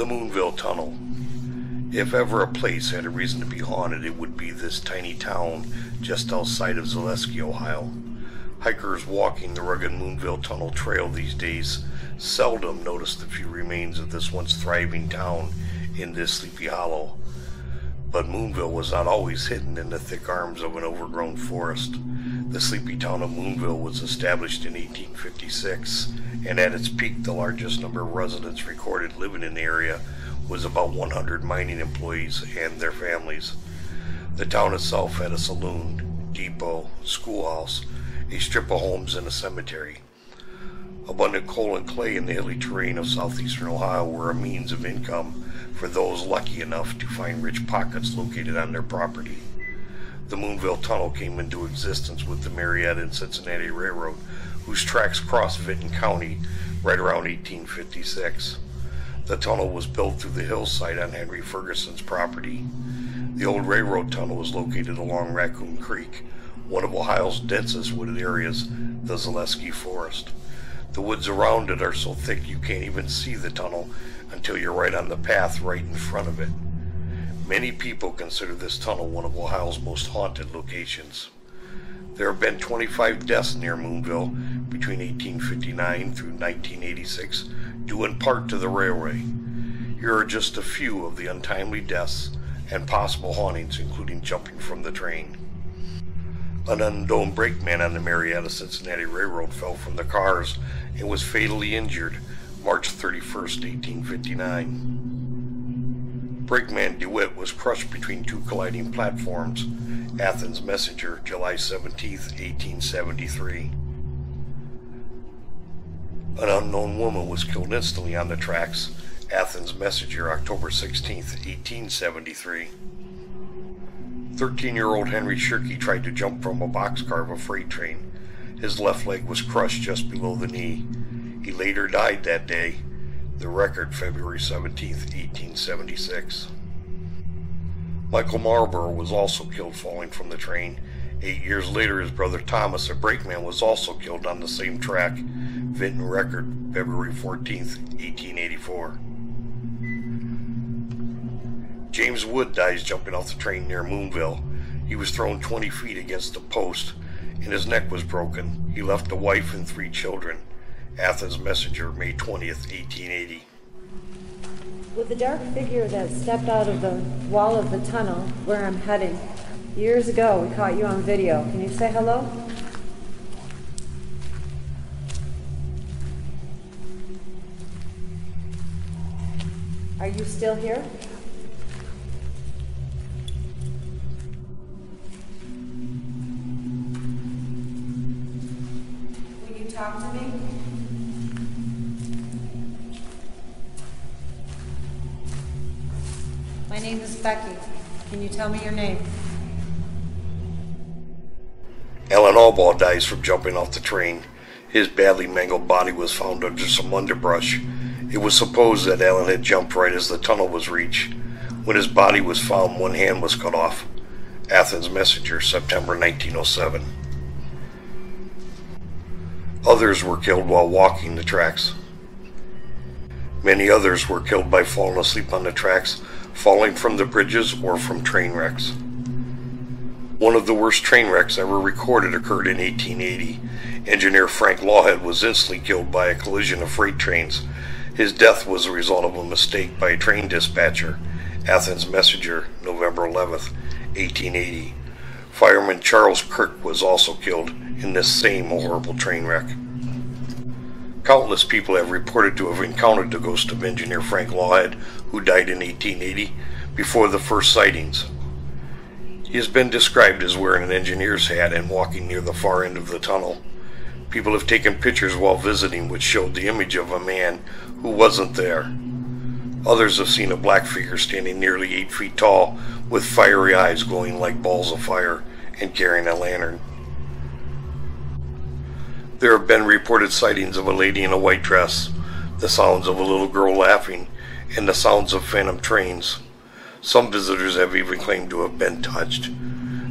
The Moonville Tunnel. If ever a place had a reason to be haunted, it would be this tiny town just outside of Zaleski, Ohio. Hikers walking the rugged Moonville Tunnel trail these days seldom notice the few remains of this once thriving town in this sleepy hollow. But Moonville was not always hidden in the thick arms of an overgrown forest. The sleepy town of Moonville was established in 1856, and at its peak the largest number of residents recorded living in the area was about 100 mining employees and their families. The town itself had a saloon, depot, schoolhouse, a strip of homes, and a cemetery. Abundant coal and clay in the hilly terrain of southeastern Ohio were a means of income for those lucky enough to find rich pockets located on their property. The Moonville Tunnel came into existence with the Marietta and Cincinnati Railroad, whose tracks crossed Vinton County right around 1856. The tunnel was built through the hillside on Henry Ferguson's property. The old railroad tunnel was located along Raccoon Creek, one of Ohio's densest wooded areas, the Zaleski Forest. The woods around it are so thick you can't even see the tunnel until you're right on the path right in front of it. Many people consider this tunnel one of Ohio's most haunted locations. There have been 25 deaths near Moonville between 1859 through 1986, due in part to the railway. Here are just a few of the untimely deaths and possible hauntings, including jumping from the train. An unknown brakeman on the Marietta-Cincinnati Railroad fell from the cars and was fatally injured March 31st, 1859. Brakeman DeWitt was crushed between two colliding platforms. Athens Messenger, July 17, 1873. An unknown woman was killed instantly on the tracks. Athens Messenger, October 16, 1873. 13-year-old Henry Shirkey tried to jump from a boxcar of a freight train. His left leg was crushed just below the knee. He later died that day. The record, February 17, 1876. Michael Marlborough was also killed falling from the train. 8 years later, his brother Thomas, a brakeman, was also killed on the same track. Vinton record, February 14, 1884. James Wood dies jumping off the train near Moonville. He was thrown 20 feet against a post, and his neck was broken. He left a wife and 3 children. Athens Messenger, May 20th, 1880. With the dark figure that stepped out of the wall of the tunnel where I'm heading. Years ago, we caught you on video. Can you say hello? Are you still here? Will you talk to me? My name is Becky. Can you tell me your name? Alan Allbaugh dies from jumping off the train. His badly mangled body was found under some underbrush. It was supposed that Alan had jumped right as the tunnel was reached. When his body was found, one hand was cut off. Athens Messenger, September 1907. Others were killed while walking the tracks. Many others were killed by falling asleep on the tracks, falling from the bridges, or from train wrecks. One of the worst train wrecks ever recorded occurred in 1880. Engineer Frank Lawhead was instantly killed by a collision of freight trains. His death was a result of a mistake by a train dispatcher. Athens Messenger, November 11th, 1880. Fireman Charles Kirk was also killed in this same horrible train wreck. Countless people have reported to have encountered the ghost of Engineer Frank Lawhead, who died in 1880, before the first sightings. He has been described as wearing an engineer's hat and walking near the far end of the tunnel. People have taken pictures while visiting which showed the image of a man who wasn't there. Others have seen a black figure standing nearly 8 feet tall with fiery eyes glowing like balls of fire and carrying a lantern. There have been reported sightings of a lady in a white dress, the sounds of a little girl laughing, and the sounds of phantom trains. Some visitors have even claimed to have been touched.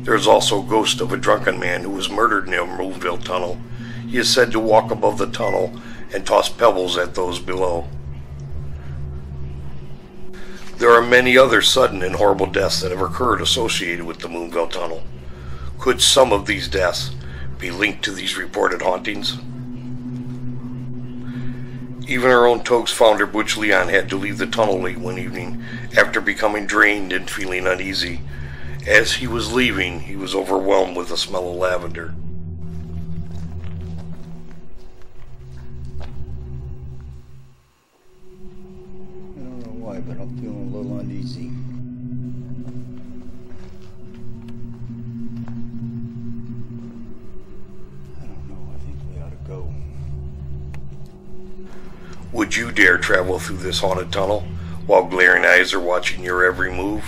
There is also a ghost of a drunken man who was murdered near Moonville Tunnel. He is said to walk above the tunnel and toss pebbles at those below. There are many other sudden and horrible deaths that have occurred associated with the Moonville Tunnel. Could some of these deaths be linked to these reported hauntings? Even our own Togs founder Butch Leon had to leave the tunnel late one evening after becoming drained and feeling uneasy. As he was leaving, he was overwhelmed with the smell of lavender. I don't know why, but I'm feeling a little uneasy. I don't know, I think we ought to go. Would you dare travel through this haunted tunnel while glaring eyes are watching your every move?